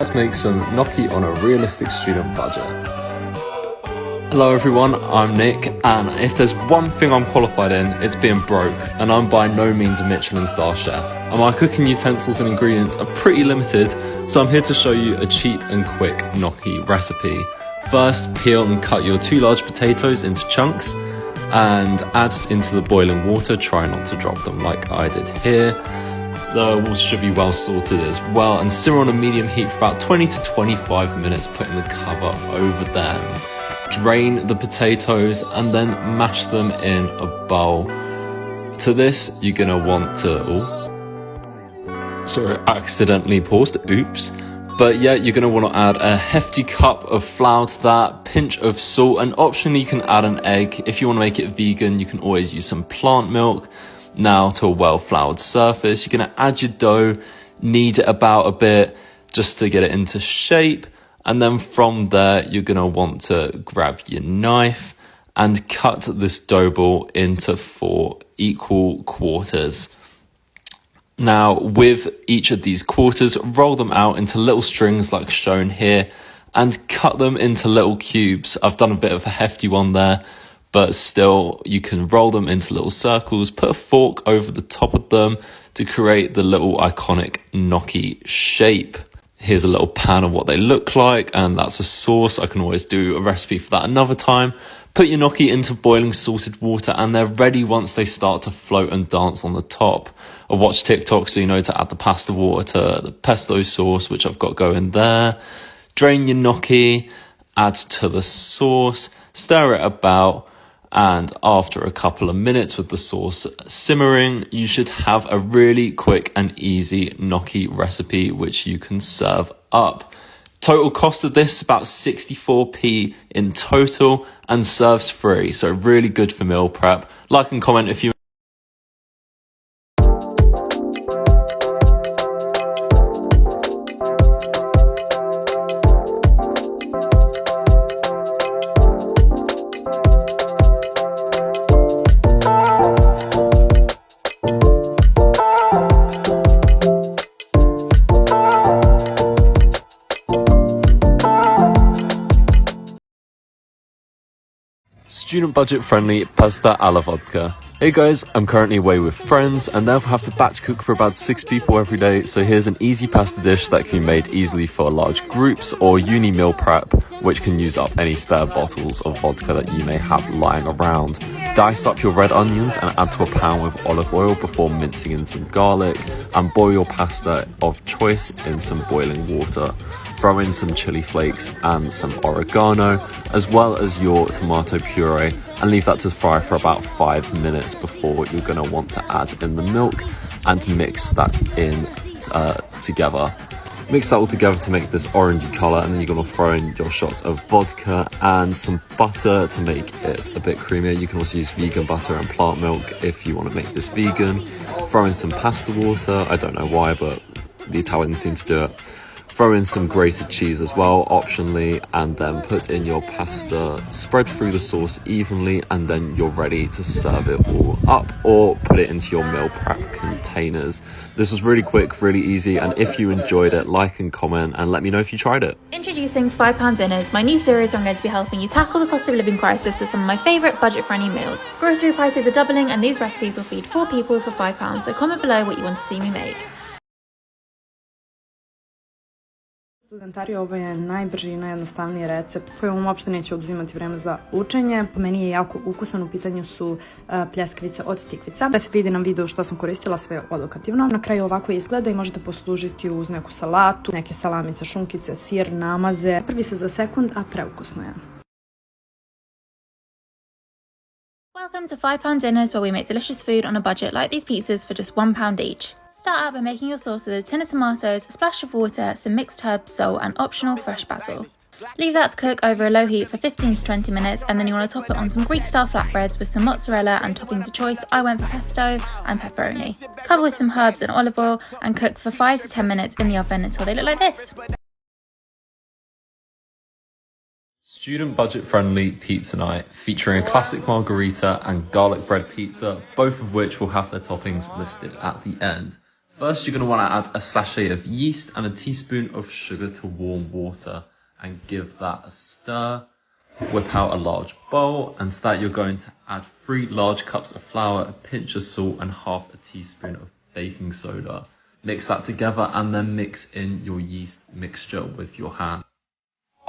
let's make some gnocchi on a realistic student budget. Hello everyone, I'm Nick, and if there's one thing I'm qualified in, it's being broke, and I'm by no means a Michelin star chef. And my cooking utensils and ingredients are pretty limited, so I'm here to show you a cheap and quick gnocchi recipe. First, peel and cut your 2 large potatoes into chunks, and add into the boiling water. Try not to drop them like I did here. The water should be well salted as well, and simmer on a medium heat for about 20 to 25 minutes, putting the cover over them. Drain the potatoes and then mash them in a bowl. To this, you're gonna want to, accidentally paused, oops. But yeah, you're gonna wanna add a hefty cup of flour to that, pinch of salt, and optionally you can add an egg. If you wanna make it vegan, you can always use some plant milk. Now to a well-floured surface, you're gonna add your dough, knead it about a bit just to get it into shape. And then from there, you're gonna want to grab your knife and cut this dough ball into 4 equal quarters. Now, with each of these quarters, roll them out into little strings like shown here and cut them into little cubes. I've done a bit of a hefty one there, but still you can roll them into little circles, put a fork over the top of them to create the little iconic gnocchi shape. Here's a little pan of what they look like, and that's a sauce. I can always do a recipe for that another time. Put your gnocchi into boiling salted water and they're ready once they start to float and dance on the top. I watch TikTok so you know to add the pasta water, the pesto sauce, which I've got going there. Drain your gnocchi, add to the sauce, stir it about, and after a couple of minutes with the sauce simmering, you should have a really quick and easy gnocchi recipe which you can serve up. Total cost of this is about 64p in total and serves free, so really good for meal prep. Like and comment if you student budget friendly pasta alla vodka. Hey guys, I'm currently away with friends and therefore have to batch cook for about 6 people every day, so here's an easy pasta dish that can be made easily for large groups or uni meal prep, which can use up any spare bottles of vodka that you may have lying around. Dice up your red onions and add to a pan with olive oil before mincing in some garlic, and boil your pasta of choice in some boiling water. Throw in some chili flakes and some oregano, as well as your tomato puree, and leave that to fry for about 5 minutes before you're going to want to add in the milk and mix that in together. Mix that all together to make this orangey colour, and then you're going to throw in your shots of vodka and some butter to make it a bit creamier. You can also use vegan butter and plant milk if you want to make this vegan. Throw in some pasta water, I don't know why, but the Italians seem to do it. Throw in some grated cheese as well, optionally, and then put in your pasta, spread through the sauce evenly, and then you're ready to serve it all up or put it into your meal prep containers. This was really quick, really easy, and if you enjoyed it, like and comment and let me know if you tried it. Introducing £5 Dinners, my new series where I'm going to be helping you tackle the cost of living crisis with some of my favourite budget-friendly meals. Grocery prices are doubling and these recipes will feed 4 people for £5, so comment below what you want to see me make. Studentari, ovo je najbrži i najjednostavniji recept koji vam uopšte neće oduzimati vreme za učenje. Po meni je jako ukusan, u pitanju su pljeskavice od tikvica. Da se vidi na videu što sam koristila, sve odokativno. Na kraju ovako izgleda i možete poslužiti uz neku salatu, neke salamice, šunkice, sir, namaze. Prvi se za sekund, a preukusno je. Welcome to £5 Dinners, where we make delicious food on a budget like these pizzas for just £1 each. Start out by making your sauce with a tin of tomatoes, a splash of water, some mixed herbs, salt and optional fresh basil. Leave that to cook over a low heat for 15 to 20 minutes, and then you want to top it on some Greek-style flatbreads with some mozzarella and toppings of choice. I went for pesto and pepperoni. Cover with some herbs and olive oil and cook for 5 to 10 minutes in the oven until they look like this. Student budget friendly pizza night featuring a classic margherita and garlic bread pizza, both of which will have their toppings listed at the end. First, you're going to want to add a sachet of yeast and a teaspoon of sugar to warm water and give that a stir. Whip out a large bowl, and to that you're going to add 3 large cups of flour, a pinch of salt and half a teaspoon of baking soda. Mix that together and then mix in your yeast mixture with your hand.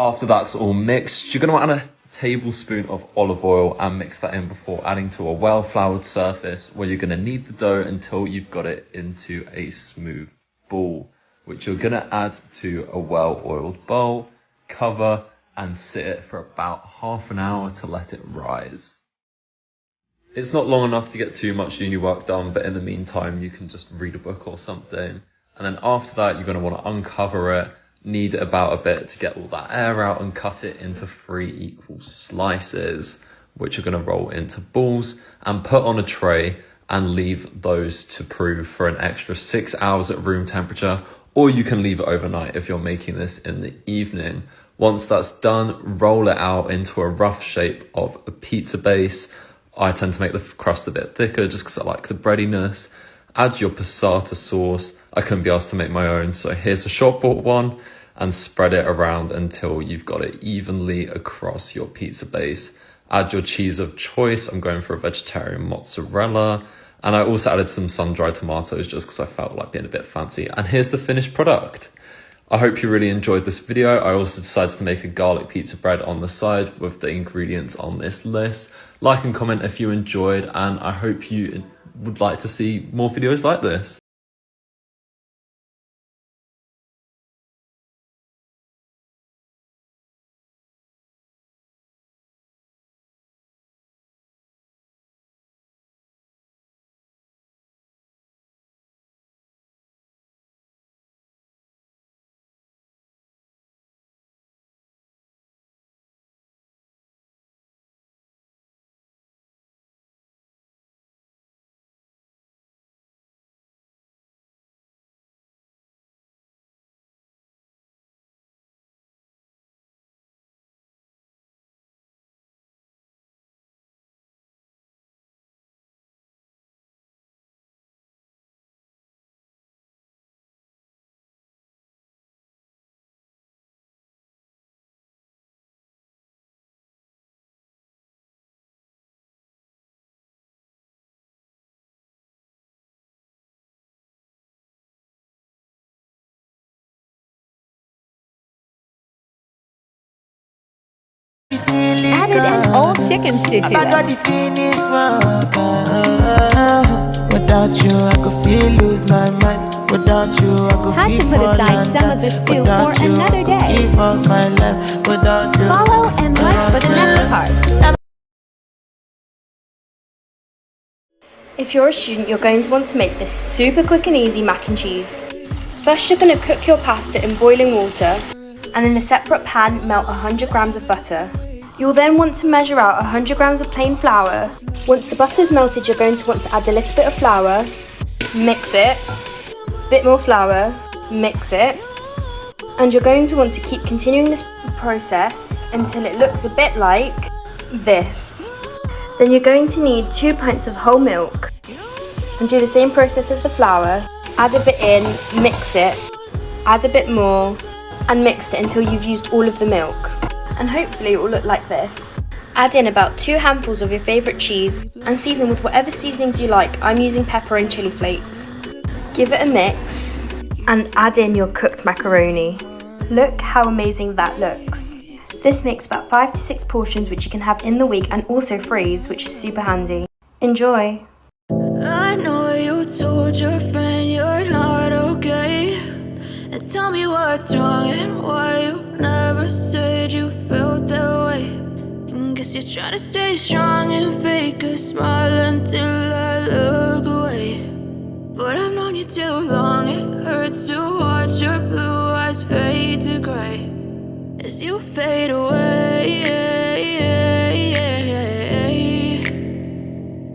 After that's all mixed, you're going to add a tablespoon of olive oil and mix that in before adding to a well floured surface where you're going to knead the dough until you've got it into a smooth ball, which you're going to add to a well oiled bowl, cover and sit it for about half an hour to let it rise. It's not long enough to get too much uni work done, but in the meantime you can just read a book or something. And then after that you're going to want to uncover it, knead it about a bit to get all that air out and cut it into 3 equal slices, which you're going to roll into balls and put on a tray and leave those to prove for an extra 6 hours at room temperature, or you can leave it overnight if you're making this in the evening. Once that's done, roll it out into a rough shape of a pizza base. I tend to make the crust a bit thicker just because I like the breadiness. Add your passata sauce. I couldn't be asked to make my own, so here's a shop bought one, and spread it around until you've got it evenly across your pizza base. Add your cheese of choice. I'm going for a vegetarian mozzarella. And I also added some sun-dried tomatoes just because I felt like being a bit fancy. And here's the finished product. I hope you really enjoyed this video. I also decided to make a garlic pizza bread on the side with the ingredients on this list. Like and comment if you enjoyed, and I hope you would like to see more videos like this. Added an old chicken stew to I got it. the finish work. Without you, I could feel lose my mind. Without you, I could Had to feel put fall aside under. some of the stew Without for you, another I could day. give up my life. Without you, Follow and like for the next part. If you're a student, you're going to want to make this super quick and easy mac and cheese. First, you're going to cook your pasta in boiling water, and in a separate pan, melt 100 grams of butter. You'll then want to measure out 100 grams of plain flour. Once the butter's melted, you're going to want to add a little bit of flour, mix it, bit more flour, mix it, and you're going to want to keep continuing this process until it looks a bit like this. Then you're going to need 2 pints of whole milk, and do the same process as the flour. Add a bit in, mix it, add a bit more, and mix it until you've used all of the milk. And hopefully it will look like this. Add in about 2 handfuls of your favourite cheese and season with whatever seasonings you like. I'm using pepper and chili flakes. Give it a mix and add in your cooked macaroni. Look how amazing that looks. This makes about 5 to 6 portions which you can have in the week and also freeze, which is super handy. Enjoy! I know you told your friend you're not okay, and tell me what's wrong and why you never said you felt that way. And guess you're trying to stay strong and fake a smile until I look away. But I've known you too long, it hurts to watch your blue eyes fade to grey as you fade away,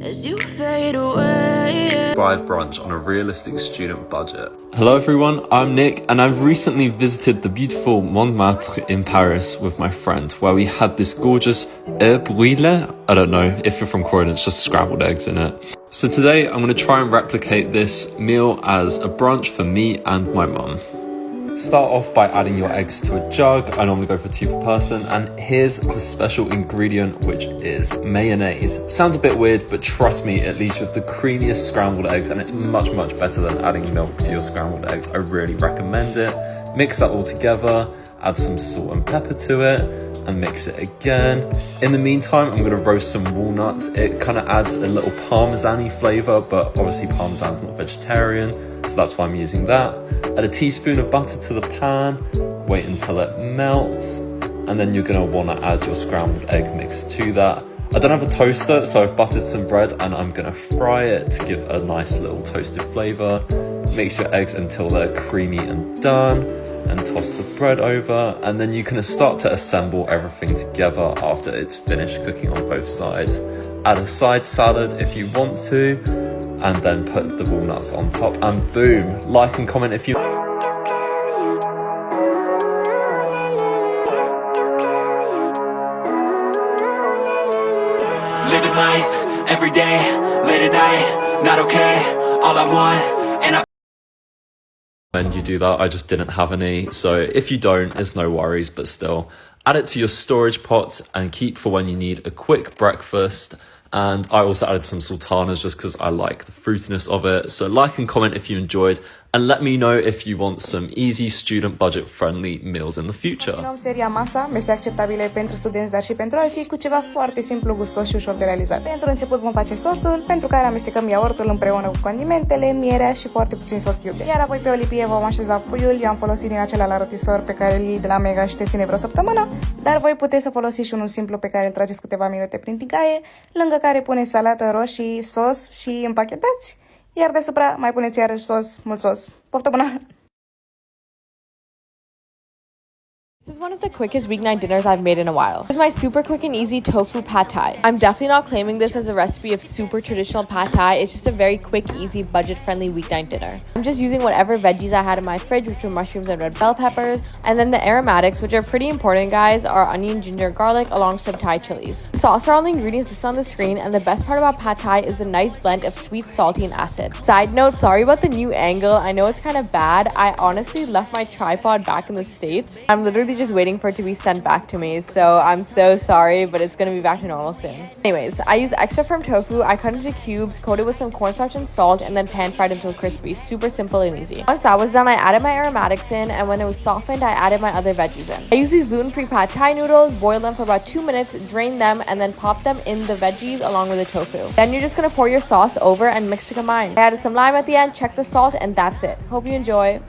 as you fade away. fried brunch on a realistic student budget. Hello everyone, I'm Nick and I've recently visited the beautiful Montmartre in Paris with my friend where we had this gorgeous œuf brûlé. I don't know, if you're from Croydon, it's just scrambled eggs in it. So today I'm going to try and replicate this meal as a brunch for me and my mum. Start off by adding your eggs to a jug. I normally go for 2 per person, and here's the special ingredient, which is mayonnaise. Sounds a bit weird, but trust me, it leaves with the creamiest scrambled eggs, and it's much better than adding milk to your scrambled eggs. I really recommend it. Mix that all together, add some salt and pepper to it, and mix it again. In the meantime, I'm gonna roast some walnuts. It kind of adds a little parmesan-y flavor, but obviously parmesan's not vegetarian, so that's why I'm using that. Add a teaspoon of butter to the pan, wait until it melts, and then you're gonna wanna add your scrambled egg mix to that. I don't have a toaster, so I've buttered some bread and I'm gonna fry it to give a nice little toasted flavor. Mix your eggs until they're creamy and done, and toss the bread over, and then you can start to assemble everything together after it's finished cooking on both sides. Add a side salad if you want to, and then put the walnuts on top, and boom. Like and comment if you Living life, every day, late at night, not okay, all I want, and I when you do that. I just didn't have any, so if you don't, it's no worries, but still add it to your storage pots and keep for when you need a quick breakfast. And I also added some sultanas just because I like the fruitiness of it. So like and comment if you enjoyed, and let me know if you want some easy student budget friendly meals in the future. Continuăm seria Masa, mese acceptabile pentru studenți, dar și pentru alții, cu ceva foarte simplu, gustos și ușor de realizat. Pentru început vom face sosul, pentru care amestecăm iaurtul împreună cu condimentele, mierea și foarte puțin sos iute. Iar apoi pe o lipie vom așeza puiul. Eu am folosit din acela la rotisor pe care îl iei de la Mega și te ține vreo săptămână, dar voi puteți să folosiți și unul simplu pe care îl trageți câteva minute prin tigaie, lângă care puneți salată, roșii, sos și împachetați. Iar deasupra mai puneți iarăși sos, mult sos. Poftă bună! This is one of the quickest weeknight dinners I've made in a while. This is my super quick and easy tofu pad thai. I'm definitely not claiming this as a recipe of super traditional pad thai. It's just a very quick, easy, budget-friendly weeknight dinner. I'm just using whatever veggies I had in my fridge, which were mushrooms and red bell peppers. And then the aromatics, which are pretty important, guys, are onion, ginger, garlic, along with some Thai chilies. The sauce are all the ingredients listed on the screen, and the best part about pad thai is the nice blend of sweet, salty, and acid. Side note, sorry about the new angle. I know it's kind of bad. I honestly left my tripod back in the States. I'm literally just waiting for it to be sent back to me, so I'm so sorry, but it's gonna be back to normal soon. Anyways, I use extra firm tofu. I cut into cubes, coat it with some cornstarch and salt, and then pan fried until crispy. Super simple and easy. Once that was done, I added my aromatics in, and when it was softened, I added my other veggies in. I use these gluten-free pad thai noodles, boil them for about 2 minutes, drain them, and then pop them in the veggies along with the tofu. Then you're just gonna pour your sauce over and mix to combine. I added some lime at the end, check the salt, and that's it. Hope you enjoy.